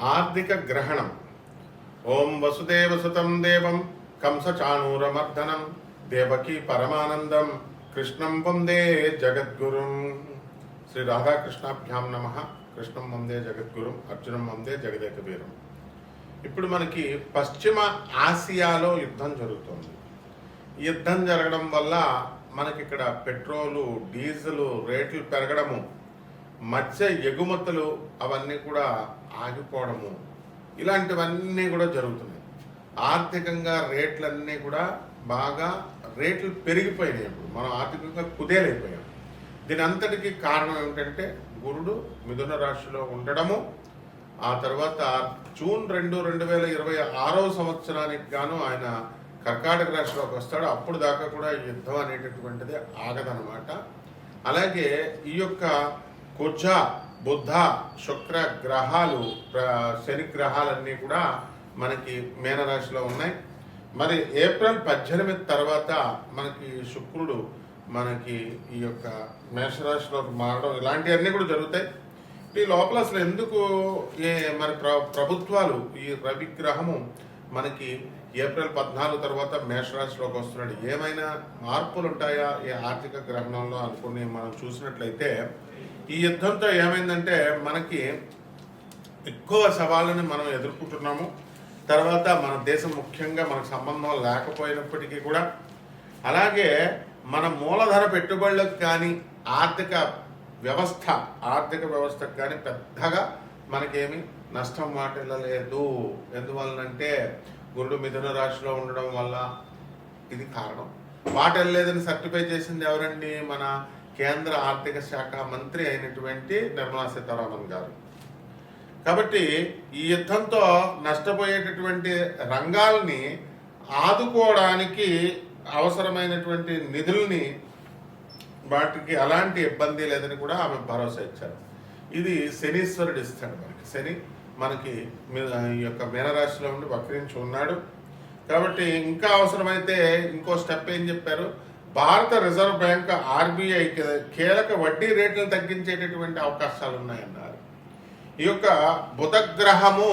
ఆర్థిక గ్రహణం. ఓం వసుదేవసుతం దేవం కంసచాణూరమర్దనం దేవకీ పరమానందం కృష్ణం వందే జగద్గురుం. శ్రీ రాధాకృష్ణాభ్యాం నమ. కృష్ణం వందే జగద్గురుం, అర్జునం వందే జగదేక వీరం. ఇప్పుడు మనకి పశ్చిమ ఆసియాలో యుద్ధం జరుగుతుంది. యుద్ధం జరగడం వల్ల మనకి ఇక్కడ పెట్రోలు డీజిల్ రేట్లు పెరగడము, మత్స్య ఎగుమతులు అవన్నీ కూడా ఆగిపోవడము, ఇలాంటివన్నీ కూడా జరుగుతున్నాయి. ఆర్థికంగా రేట్లన్నీ కూడా బాగా రేట్లు పెరిగిపోయినాయి. ఇప్పుడు మనం ఆర్థికంగా కుదేలైపోయాం. దీని అంతటికీ కారణం ఏమిటంటే గురుడు మిథున రాశిలో ఉండడము, ఆ తర్వాత జూన్ 2, 2026 సంవత్సరానికి గాను ఆయన కర్కాటక రాశిలోకి వస్తాడు. అప్పుడు దాకా కూడా యుద్ధం అనేటటువంటిది ఆగదనమాట. అలాగే ఈ యొక్క కుజ, బుధ, శుక్ర గ్రహాలు, శని గ్రహాలన్నీ కూడా మనకి మీనరాశిలో ఉన్నాయి. మరి ఏప్రిల్ 18 తర్వాత మనకి శుక్రుడు మనకి ఈ యొక్క మేషరాశిలోకి మారడం, ఇలాంటివన్నీ కూడా జరుగుతాయి. ఈ లోపల అసలు ఎందుకు మరి ప్రభుత్వాలు ఈ రవి గ్రహము మనకి ఏప్రిల్ 14 తర్వాత మేషరాశిలోకి వస్తున్నాడు, ఏమైనా మార్పులు ఉంటాయా ఈ ఆర్థిక గ్రహణంలో అనుకుని మనం చూసినట్లయితే, ఈ యుద్ధంతో ఏమైందంటే మనకి ఎక్కువ సవాళ్ళని మనం ఎదుర్కొంటున్నాము. తర్వాత మన దేశం ముఖ్యంగా మనకు సంబంధం లేకపోయినప్పటికీ కూడా, అలాగే మన మూలధన పెట్టుబడులకు కానీ ఆర్థిక వ్యవస్థకు కానీ పెద్దగా మనకేమి నష్టం వాటిల్లలేదు. ఎందువలనంటే గురుడు మిథున రాశిలో ఉండడం వల్ల ఇది కారణం. వాటిల్లలేదని సర్టిఫై చేసింది ఎవరండి? మన కేంద్ర ఆర్థిక శాఖ మంత్రి అయినటువంటి నిర్మలా సీతారామన్ గారు. కాబట్టి ఈ యుద్ధంతో నష్టపోయేటటువంటి రంగాల్ని ఆదుకోవడానికి అవసరమైనటువంటి నిధుల్ని, వాటికి అలాంటి ఇబ్బంది లేదని కూడా ఆమె భరోసా ఇచ్చారు. ఇది శనీశ్వరుడు ఇస్తాడు మనకి. శని మనకి ఈ యొక్క మీనరాశిలో ఉండి వక్రించి ఉన్నాడు. కాబట్టి ఇంకా అవసరమైతే ఇంకో స్టెప్ ఏం చెప్పారు? భారత రిజర్వ్ బ్యాంక్ RBI కీలక వడ్డీ రేట్లను తగ్గించేటటువంటి అవకాశాలు ఉన్నాయన్నారు. ఈ యొక్క బుధగ్రహము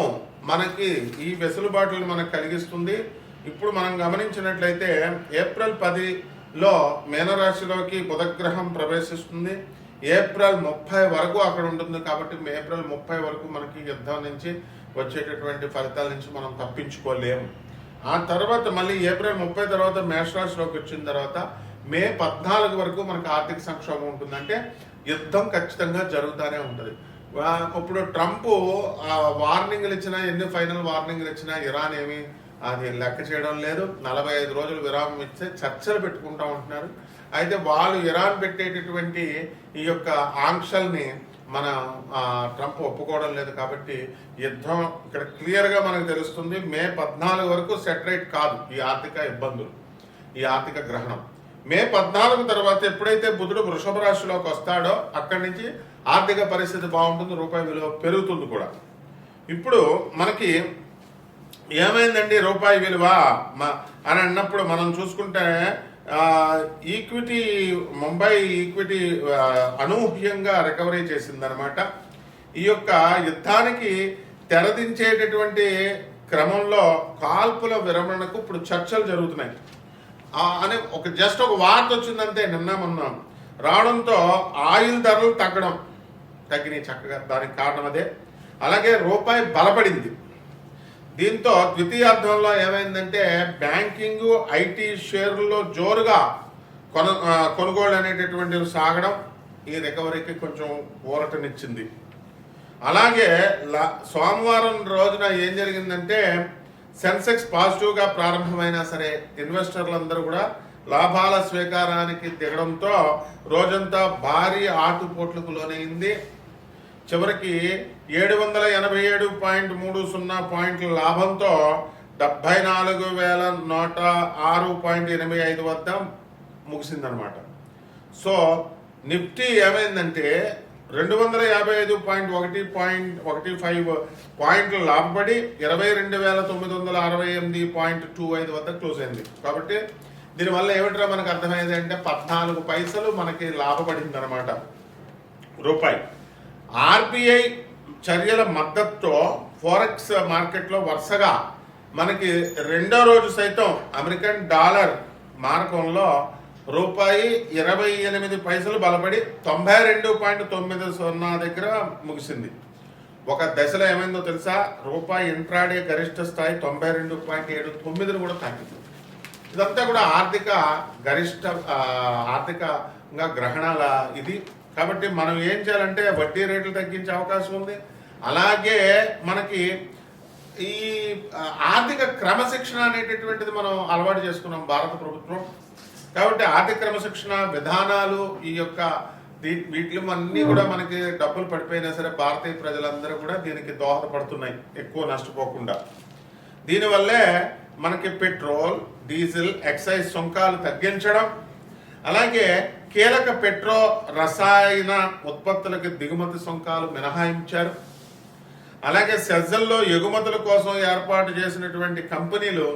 మనకి ఈ వెసులుబాటులను మనకు కలిగిస్తుంది. ఇప్పుడు మనం గమనించినట్లయితే ఏప్రిల్ 10లో మీనరాశిలోకి బుధగ్రహం ప్రవేశిస్తుంది. ఏప్రిల్ 30 వరకు అక్కడ ఉంటుంది. కాబట్టి ఏప్రిల్ 30 వరకు మనకి యుద్ధం నుంచి వచ్చేటటువంటి ఫలితాల నుంచి మనం తప్పించుకోలేము. ఆ తర్వాత మళ్ళీ ఏప్రిల్ 30 తర్వాత మేషరాశిలోకి వచ్చిన తర్వాత మే 14 వరకు మనకు ఆర్థిక సంక్షోభం ఉంటుందంటే యుద్ధం ఖచ్చితంగా జరుగుతూనే ఉంటుంది. ఇప్పుడు ట్రంప్ వార్నింగ్లు ఇచ్చినా, ఎన్ని ఫైనల్ వార్నింగ్లు ఇచ్చినా ఇరాన్ ఏమి అది లెక్క చేయడం లేదు. 45 రోజులు విరామం ఇస్తే చర్చలు పెట్టుకుంటూ ఉంటున్నారు. అయితే వాళ్ళు ఇరాన్ పెట్టేటటువంటి ఈ యొక్క ఆంక్షల్ని మన ట్రంప్ ఒప్పుకోవడం లేదు. కాబట్టి యుద్ధం ఇక్కడ క్లియర్గా మనకు తెలుస్తుంది. మే 14 వరకు సెటరేట్ కాదు ఈ ఆర్థిక ఇబ్బందులు, ఈ ఆర్థిక గ్రహణం. మే 14 తర్వాత ఎప్పుడైతే బుధుడు వృషభ రాశిలోకి వస్తాడో అక్కడి నుంచి ఆర్థిక పరిస్థితి బాగుంటుంది, రూపాయి విలువ పెరుగుతుంది కూడా. ఇప్పుడు మనకి ఏమైందండి రూపాయి విలువ అని అన్నప్పుడు మనం చూసుకుంటే ఈక్విటీ, ముంబై ఈక్విటీ అనూహ్యంగా రికవరీ చేసిందనమాట. ఈ యొక్క యుద్ధానికి తెరదించేటటువంటి క్రమంలో కాల్పుల విరమణకు ఇప్పుడు చర్చలు జరుగుతున్నాయి అని జస్ట్ ఒక వార్త వచ్చిందంటే నిన్న మొన్న రావడంతో ఆయిల్ ధరలు తగ్గినాయి చక్కగా. దానికి కారణం అదే. అలాగే రూపాయి బలపడింది. దీంతో ద్వితీయార్థంలో ఏమైందంటే బ్యాంకింగ్, IT షేర్లలో జోరుగా కొనుగోలు అనేటటువంటివి సాగడం ఈ రికవరీకి కొంచెం ఊరటనిచ్చింది. అలాగే సోమవారం రోజున ఏం జరిగిందంటే సెన్సెక్స్ పాజిటివ్గా ప్రారంభమైనా సరే ఇన్వెస్టర్లందరూ కూడా లాభాల స్వీకారానికి దిగడంతో రోజంతా భారీ ఆటుపోట్లకు లోనైంది. చివరికి 787.30 పాయింట్ల లాభంతో 74,106.85 వద్ద ముగిసిందనమాట. సో నిఫ్టీ ఏమైందంటే 255.15 పాయింట్లు లాభపడి 22,968.25 వద్ద క్లోజ్ అయింది. కాబట్టి దీనివల్ల ఏమిట్రా మనకు అర్థమైంది అంటే 14 పైసలు మనకి లాభపడింది అనమాట రూపాయి. RBI చర్యల మద్దతుతో ఫారెక్స్ మార్కెట్లో వరుసగా మనకి రెండో రోజు సైతం అమెరికన్ డాలర్ మారకంలో రూపాయి 28 పైసలు బలపడి 92.90 దగ్గర ముగిసింది. ఒక దశలో ఏమైందో తెలుసా, రూపాయి ఇంట్రాడే గరిష్ట స్థాయి 92.79 కూడా తాకింది. ఇదంతా కూడా ఆర్థికంగా గ్రహణాల ఇది. కాబట్టి మనం ఏం చేయాలంటే వడ్డీ రేట్లు తగ్గించే అవకాశం ఉంది. అలాగే మనకి ఈ ఆర్థిక క్రమశిక్షణ అనేటటువంటిది మనం అలవాటు చేసుకున్నాం భారత ప్రభుత్వం. కాబట్టి ఆర్థిక క్రమశిక్షణ విధానాలు ఈ యొక్క వీటిలో అన్నీ కూడా మనకి డబ్బులు పడిపోయినా సరే భారతీయ ప్రజలందరూ కూడా దీనికి దోహదపడుతున్నాయి ఎక్కువ నష్టపోకుండా. దీనివల్లే మనకి పెట్రోల్, డీజిల్, ఎక్సైజ్ సుంకాలు తగ్గించడం, అలాగే కీలక పెట్రో రసాయన ఉత్పత్తులకి దిగుమతి సుంకాలు మినహాయించారు. అలాగే సెజ్జల్లో ఎగుమతుల కోసం ఏర్పాటు చేసినటువంటి కంపెనీలు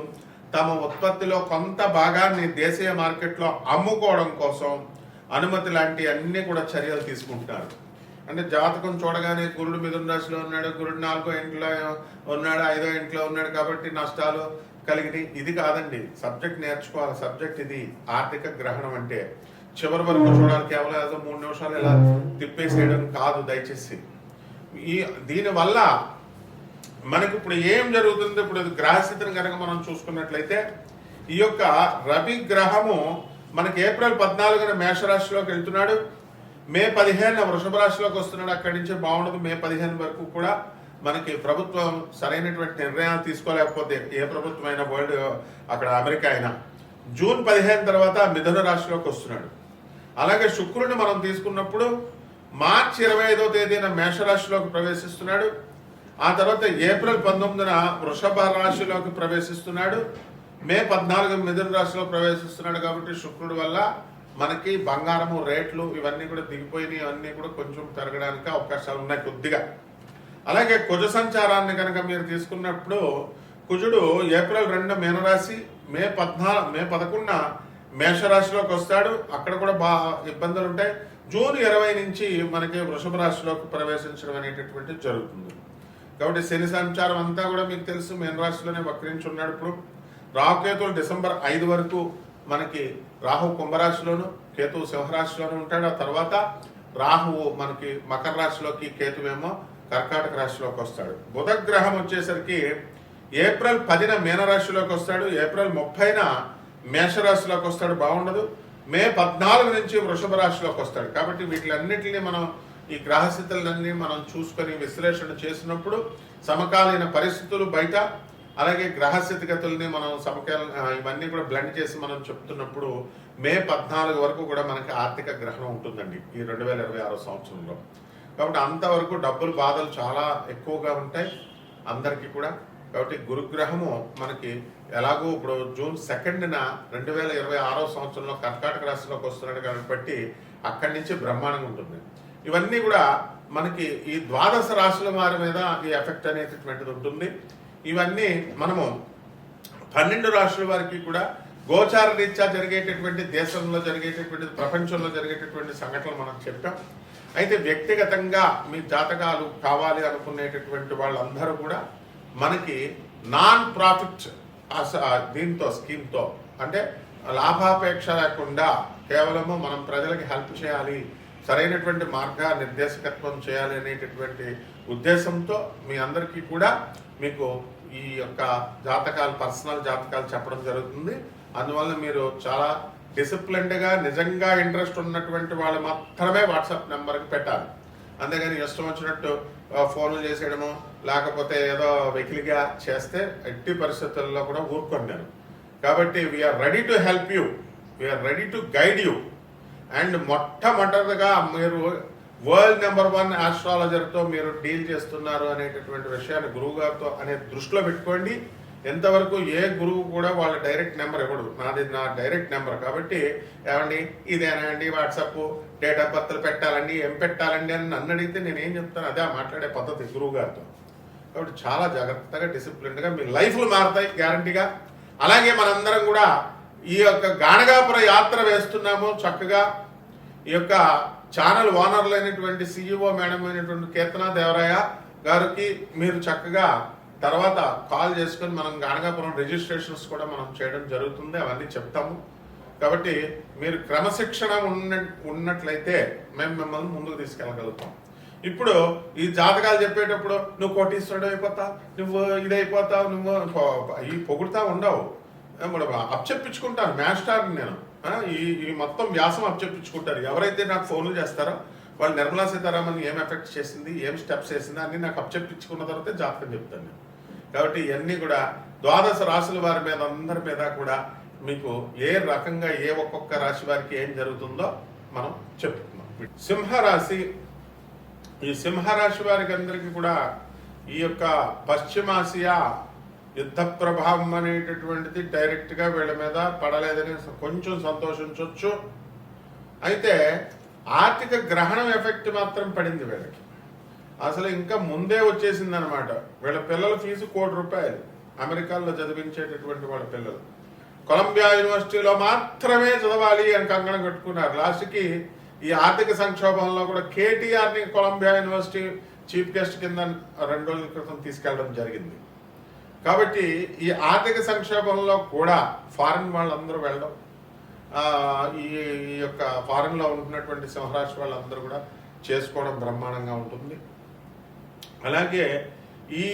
తమ ఉత్పత్తిలో కొంత భాగాన్ని దేశీయ మార్కెట్లో అమ్ముకోవడం కోసం అనుమతి లాంటి అన్ని కూడా చర్యలు తీసుకుంటున్నారు. అంటే జాతకం చూడగానే గురుడు మిథున రాశిలో ఉన్నాడు, గురుడు 4వ ఇంట్లో ఉన్నాడు, 5వ ఇంట్లో ఉన్నాడు కాబట్టి నష్టాలు కలిగినాయి, ఇది కాదండి. సబ్జెక్ట్ నేర్చుకోవాలి. సబ్జెక్ట్ ఇది ఆర్థిక గ్రహణం అంటే చివరి వరకు చూడాలి. కేవలం ఏదో 3 నిమిషాలు ఇలా తిప్పేసేయడం కాదు దయచేసి. దీనివల్ల మనకి ఇప్పుడు ఏం జరుగుతుంది, ఇప్పుడు గ్రహస్థితిని కనుక మనం చూసుకున్నట్లయితే ఈ యొక్క రవి గ్రహము మనకి ఏప్రిల్ 14న మేషరాశిలోకి వెళ్తున్నాడు, మే 15న వృషభ రాశిలోకి వస్తున్నాడు. అక్కడి నుంచి బాగుండదు. మే 15 వరకు కూడా మనకి ప్రభుత్వం సరైనటువంటి నిర్ణయాలు తీసుకోలేకపోతే, ఏ ప్రభుత్వం అయినా వరల్డ్ అక్కడ అమెరికా అయినా, జూన్ 15 తర్వాత మిథున రాశిలోకి వస్తున్నాడు. అలాగే శుక్రుడిని మనం తీసుకున్నప్పుడు మార్చి 25వ తేదీన మేషరాశిలోకి ప్రవేశిస్తున్నాడు. ఆ తర్వాత ఏప్రిల్ 19న వృషభ రాశిలోకి ప్రవేశిస్తున్నాడు. మే 14 మిథున రాశిలో ప్రవేశిస్తున్నాడు. కాబట్టి శుక్రుడి వల్ల మనకి బంగారము రేట్లు ఇవన్నీ కూడా దిగిపోయినాయి. ఇవన్నీ కూడా కొంచెం పెరగడానికి అవకాశాలు ఉన్నాయి కొద్దిగా. అలాగే కుజ సంచారాన్ని కనుక మీరు తీసుకున్నప్పుడు కుజుడు ఏప్రిల్ 2 మీనరాశి, మే 11న మేషరాశిలోకి వస్తాడు. అక్కడ కూడా ఇబ్బందులు ఉంటాయి. జూన్ 20 నుంచి మనకి వృషభ రాశిలోకి ప్రవేశించడం అనేటటువంటిది జరుగుతుంది. కాబట్టి శని సంచారం అంతా కూడా మీకు తెలుసు, మీనరాశిలోనే వక్రించి ఉన్నాడు. ఇప్పుడు రాహుకేతువులు డిసెంబర్ 5 వరకు మనకి రాహు కుంభరాశిలోను, కేతువు సింహరాశిలోనూ ఉంటాడు. ఆ తర్వాత రాహువు మనకి మకర రాశిలోకి, కేతువేమో కర్కాటక రాశిలోకి వస్తాడు. బుధ గ్రహం వచ్చేసరికి ఏప్రిల్ 10న మీనరాశిలోకి వస్తాడు, ఏప్రిల్ 30న మేషరాశిలోకి వస్తాడు, బాగుండదు. మే 14 నుంచి వృషభ రాశిలోకి వస్తాడు. కాబట్టి వీటిలన్నిటిని మనం ఈ గ్రహస్థితులన్నీ మనం చూసుకొని విశ్లేషణ చేసినప్పుడు సమకాలీన పరిస్థితులు బయట, అలాగే గ్రహస్థితిగతుల్ని మనం ఇవన్నీ కూడా బ్లెండ్ చేసి మనం చెప్తున్నప్పుడు మే 14 వరకు కూడా మనకి ఆర్థిక గ్రహణం ఉంటుందండి ఈ 2026 సంవత్సరంలో. కాబట్టి అంతవరకు డబ్బులు బాధలు చాలా ఎక్కువగా ఉంటాయి అందరికీ కూడా. కాబట్టి గురుగ్రహము మనకి ఎలాగో ఇప్పుడు జూన్ 2న 2026 సంవత్సరంలో కర్కాటక రాశిలోకి వస్తున్నాడు కాబట్టి అక్కడి నుంచి బ్రహ్మాండంగా ఉంటుంది. ఇవన్నీ కూడా మనకి ఈ ద్వాదశ రాశుల వారి మీద ఈ ఎఫెక్ట్ అనేటటువంటిది ఉంటుంది. ఇవన్నీ మనము 12 రాశుల వారికి కూడా గోచార రీత్యా జరిగేటటువంటి, దేశంలో జరిగేటటువంటి, ప్రపంచంలో జరిగేటటువంటి సంఘటనలు మనం చెప్పాం. అయితే వ్యక్తిగతంగా మీ జాతకాలు కావాలి అనుకునేటటువంటి వాళ్ళందరూ కూడా మనకి నాన్ ప్రాఫిట్ దీంతో స్కీమ్తో, అంటే లాభాపేక్ష లేకుండా కేవలము మనం ప్రజలకి హెల్ప్ చేయాలి, సరైనటువంటి మార్గ నిర్దేశకత్వం చేయాలి అనేటటువంటి ఉద్దేశంతో మీ అందరికీ కూడా మీకు ఈ యొక్క జాతకాలు, పర్సనల్ జాతకాలు చెప్పడం జరుగుతుంది. అందువల్ల మీరు చాలా డిసిప్లిన్డ్గా, నిజంగా ఇంట్రెస్ట్ ఉన్నటువంటి వాళ్ళు మాత్రమే వాట్సాప్ నెంబర్కి పెట్టాలి. అంతేగాని ఇష్టం వచ్చినట్టు ఫోన్లు చేసేయడము, లేకపోతే ఏదో వెకిలిగా చేస్తే ఎట్టి పరిస్థితుల్లో కూడా ఊరుకోండి నేను. కాబట్టి we're ready to help you, we're ready to guide you. And మొట్టమొదటిగా మీరు వరల్డ్ నెంబర్ 1 ఆస్ట్రాలజర్తో మీరు డీల్ చేస్తున్నారు అనేటటువంటి విషయాన్ని గురువు గారితో అనే దృష్టిలో పెట్టుకోండి. ఎంతవరకు ఏ గురువు కూడా వాళ్ళ డైరెక్ట్ నెంబర్ ఇవ్వడు, నాది నా డైరెక్ట్ నెంబర్. కాబట్టి ఏమండి ఇదేనా అండి వాట్సాప్, డేట్ ఆఫ్ బర్త్లు పెట్టాలండి, ఏం పెట్టాలండి అని నన్ను అడిగితే నేను ఏం చెప్తాను, అదే మాట్లాడే పద్ధతి గురువు గారితో. కాబట్టి చాలా జాగ్రత్తగా, డిసిప్లిన్డ్గా మీ లైఫ్లు మారుతాయి గ్యారంటీగా. అలాగే మనందరం కూడా ఈ యొక్క గాణగాపుర యాత్ర వేస్తున్నాము చక్కగా. ఈ యొక్క ఛానల్ ఓనర్లు అయినటువంటి CEO మేడం అయినటువంటి కీర్తనా దేవరాయ, గారికి మీరు చక్కగా తర్వాత కాల్ చేసుకొని మనం గాణగాపురం రిజిస్ట్రేషన్స్ కూడా మనం చేయడం జరుగుతుంది, అవన్నీ చెప్తాము. కాబట్టి మీరు క్రమశిక్షణ ఉన్నట్లయితే మేము మిమ్మల్ని ముందుకు తీసుకెళ్ళగలుగుతాం. ఇప్పుడు ఈ జాతకాలు చెప్పేటప్పుడు నువ్వు కోటీశ్వరుడు అయిపోతావు, నువ్వు ఇదైపోతావు, నువ్వు ఈ పొగుడుతా ఉండవు. అప్పచెప్పించుకుంటాను మ్యాస్టార్ని నేను. ఈ మొత్తం వ్యాసం అప్పచెప్పించుకుంటారు. ఎవరైతే నాకు ఫోన్లు చేస్తారో వాళ్ళు నిర్మలా సీతారామన్ ఏం ఎఫెక్ట్ చేసింది, ఏం స్టెప్స్ వేసింది అన్నీ నాకు అప్పచెప్పించుకున్న తర్వాతే జాతకం చెప్తాను నేను. కాబట్టి ఇవన్నీ కూడా 12 రాశుల వారి మీద అందరి మీద కూడా మీకు ఏ రకంగా ఒక్కొక్క రాశి వారికి ఏం జరుగుతుందో మనం చెప్పుకున్నాం. సింహరాశి, ఈ సింహరాశి వారికి అందరికీ కూడా ఈ యొక్క పశ్చిమాసియా యుద్ధ ప్రభావం అనేటటువంటిది డైరెక్ట్గా వీళ్ళ మీద పడలేదని కొంచెం సంతోషించవచ్చు. అయితే ఆర్థిక గ్రహణం ఎఫెక్ట్ మాత్రం పడింది వీళ్ళకి. అసలు ఇంకా ముందే వచ్చేసింది అనమాట. వీళ్ళ పిల్లల ఫీజు ₹1,00,00,000 అమెరికాలో చదివించేటటువంటి వాళ్ళ పిల్లలు కొలంబియా యూనివర్సిటీలో మాత్రమే చదవాలి అని కంకణం కట్టుకున్నారు. లాస్ట్కి ఈ ఆర్థిక సంక్షోభంలో కూడా కేటీఆర్ని కొలంబియా యూనివర్సిటీ చీఫ్ గెస్ట్ కింద 2 రోజుల క్రితం తీసుకెళ్ళడం జరిగింది. కాబట్టి ఈ ఆర్థిక సంక్షోభంలో కూడా ఫారిన్ వాళ్ళందరూ వెళ్ళడం, ఈ యొక్క ఫారిన్లో ఉంటున్నటువంటి సింహరాశి వాళ్ళందరూ కూడా చేసుకోవడం బ్రహ్మాండంగా ఉంటుంది. అలాగే ఈ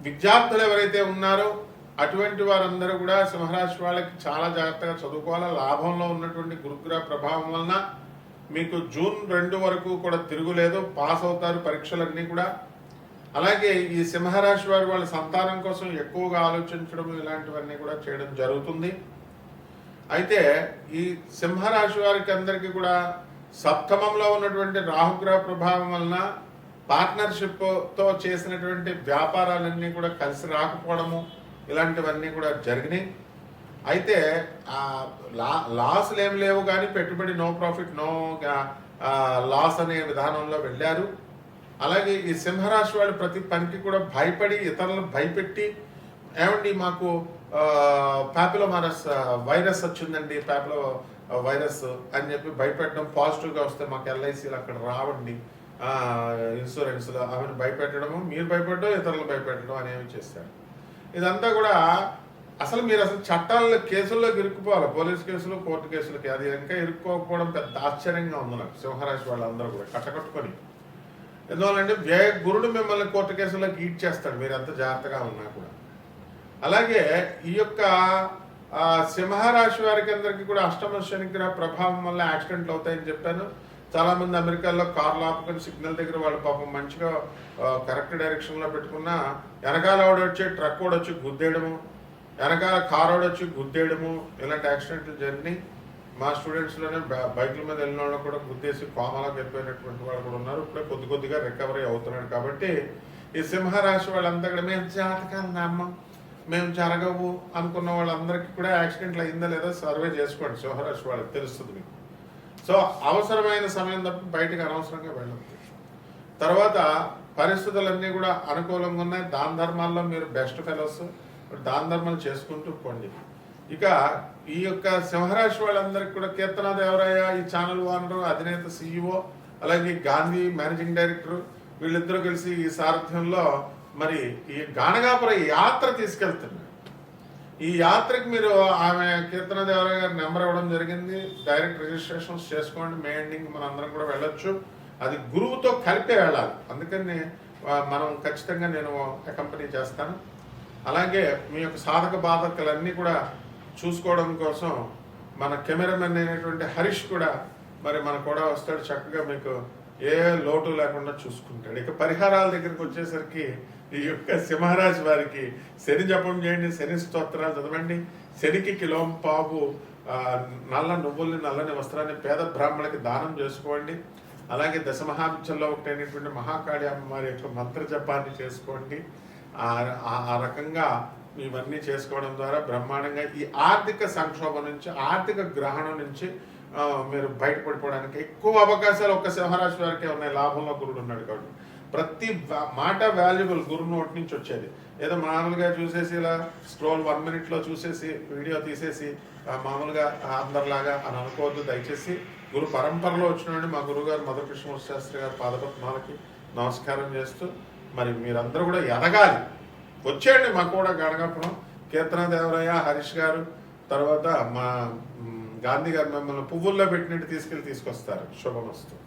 విద్యార్థులు ఎవరైతే ఉన్నారో అటువంటి వారందరూ కూడా సింహరాశి వాళ్ళకి చాలా జాగ్రత్తగా చదువుకోవాలి. లాభంలో ఉన్నటువంటి గురుగ్రహ ప్రభావం వలన మీకు జూన్ 2 వరకు కూడా తిరుగులేదు, పాస్ అవుతారు పరీక్షలన్నీ కూడా. అలాగే ఈ సింహరాశి వారి వాళ్ళ సంతానం కోసం ఎక్కువగా ఆలోచించడం ఇలాంటివన్నీ కూడా చేయడం జరుగుతుంది. అయితే ఈ సింహరాశి వారికి అందరికీ కూడా సప్తమంలో ఉన్నటువంటి రాహుగ్రహ ప్రభావం వలన పార్ట్నర్షిప్తో చేసినటువంటి వ్యాపారాలన్నీ కూడా కలిసి రాకపోవడము ఇలాంటివన్నీ కూడా జరిగినాయి. అయితే లాస్లు ఏం లేవు కానీ పెట్టుబడి నో ప్రాఫిట్ నో లాస్ అనే విధానంలో వెళ్ళారు. అలాగే ఈ సింహరాశి వాళ్ళు ప్రతి పనికి కూడా భయపడి ఇతరులను భయపెట్టి, ఏమండి మాకు పాపులోమారస్ వైరస్ వచ్చిందండి, పాపులో వైరస్ అని చెప్పి భయపెట్టడం, పాజిటివ్గా వస్తే మాకు ఎల్ఐసీలు అక్కడ రావండి, ఇన్సూరెన్స్లో అవన్నీ భయపెట్టడము, మీరు భయపెట్టడం ఇతరులు భయపెట్టడం అనేవి చేస్తారు. ఇదంతా కూడా అసలు మీరు అసలు చట్టాల కేసుల్లోకి ఇరుక్కుపోవాలి, పోలీస్ కేసులు కోర్టు కేసులకి. అది ఇంకా ఇరుక్కోకపోవడం పెద్ద ఆశ్చర్యంగా ఉంది నాకు. సింహరాశి వాళ్ళందరూ కూడా కట్టకట్టుకొని, ఎందువల్లంటే గురుడు మిమ్మల్ని కోర్టు కేసుల్లోకి ఈడ్ చేస్తాడు మీరు ఎంత జాగ్రత్తగా ఉన్నా కూడా. అలాగే ఈ యొక్క సింహరాశి వారికి అందరికీ కూడా అష్టమ శనిగ్రహ ప్రభావం వల్ల యాక్సిడెంట్లు అవుతాయని చెప్పాను. చాలామంది అమెరికాలో కార్లు ఆపుకొని సిగ్నల్ దగ్గర వాళ్ళు పాపం మంచిగా కరెక్ట్ డైరెక్షన్లో పెట్టుకున్నా వెనకాల వచ్చి ట్రక్ కూడా వచ్చి గుద్దేయడము, వెనకాల కార్ వచ్చి గుద్దేయడము, ఇలాంటి యాక్సిడెంట్లు జరిగినాయి. మా స్టూడెంట్స్లోనే బైకుల మీద వెళ్ళిన వాళ్ళు కూడా గుద్దేసి కోమాలకు వెళ్ళిపోయినటువంటి వాళ్ళు కూడా ఉన్నారు. ఇప్పుడే కొద్దిగా రికవరీ అవుతున్నాడు. కాబట్టి ఈ సింహరాశి వాళ్ళంతా కూడా మేము జాతకాలు నమ్మం, మేము జరగవు అనుకున్న వాళ్ళందరికీ కూడా యాక్సిడెంట్లు అయిందా లేదా సర్వే చేసుకోండి. సింహరాశి వాళ్ళకి తెలుస్తుంది మీకు. సో అవసరమైన సమయం తప్ప బయటకు అనవసరంగా వెళ్ళండి. తర్వాత పరిస్థితులన్నీ కూడా అనుకూలంగా ఉన్నాయి. దాన ధర్మాల్లో మీరు బెస్ట్ ఫెలోస్, దాన ధర్మాలు చేసుకుంటూ పోండి. ఇక ఈ యొక్క సింహరాశి వాళ్ళందరికీ కూడా కీర్తనాదేవరాయ ఈ ఛానల్ ఓనరు, అధినేత CEO, అలాగే గాంధీ మేనేజింగ్ డైరెక్టర్, వీళ్ళిద్దరూ కలిసి ఈ సారథ్యంలో మరి ఈ గాణగాపుర యాత్ర తీసుకెళ్తున్నారు. ఈ యాత్రకి మీరు ఆమె కీర్తనాదేవరాయ గారి నెంబర్ ఇవ్వడం జరిగింది. డైరెక్ట్ రిజిస్ట్రేషన్స్ చేసుకోండి. మే ఎండింగ్ మన అందరం కూడా వెళ్ళొచ్చు. అది గురువుతో కలిపే వెళ్ళాలి. అందుకని మనం ఖచ్చితంగా నేను అకంపెనీ చేస్తాను. అలాగే మీ యొక్క సాధక బాధకులన్నీ కూడా చూసుకోవడం కోసం మన కెమెరామెన్ అయినటువంటి హరీష్ కూడా మరి మన కూడా వస్తాడు. చక్కగా మీకు ఏ లోటు లేకుండా చూసుకుంటాడు. ఇక పరిహారాల దగ్గరికి వచ్చేసరికి ఈ యొక్క సింహరాశి వారికి శని జపం చేయండి, శని స్తోత్రాలు చదవండి, శనికి కిలోంపావు నల్ల నువ్వుల్ని నల్లని వస్త్రాన్ని పేద బ్రాహ్మణులకి దానం చేసుకోండి. అలాగే దశమహావిద్యల్లో ఒకటైనటువంటి మహాకాళి అమ్మవారి యొక్క మంత్ర జపాన్ని చేసుకోండి. ఆ రకంగా ఇవన్నీ చేసుకోవడం ద్వారా బ్రహ్మాండంగా ఈ ఆర్థిక సంక్షోభం నుంచి, ఆర్థిక గ్రహణం నుంచి మీరు బయటపడిపోవడానికి ఎక్కువ అవకాశాలు ఒక్క సింహరాశి వారికే ఉన్నాయి. లాభంలో గురుడు ఉన్నాడు కాబట్టి ప్రతి మాట వాల్యుబుల్ గురు నోటి నుంచి వచ్చేది. ఏదో మామూలుగా చూసేసి ఇలా స్క్రోల్ 1 minute చూసేసి వీడియో తీసేసి మామూలుగా అందరిలాగా అని అనుకోవద్దు. దయచేసి గురు పరంపరలో వచ్చినటువంటి మా గురుగారు మధుకృష్ణ శాస్త్రి గారు పాదపద్మాలకి నమస్కారం చేస్తూ మరి మీరందరూ కూడా ఎదగాలి. వచ్చేయండి మాకు కూడా గణగాపురం, కీర్తనదేవరయ్య, హరీష్ గారు, తర్వాత మా గాంధీ గారు మిమ్మల్ని పువ్వుల్లో పెట్టినట్టు తీసుకొస్తారు. శుభమస్తు.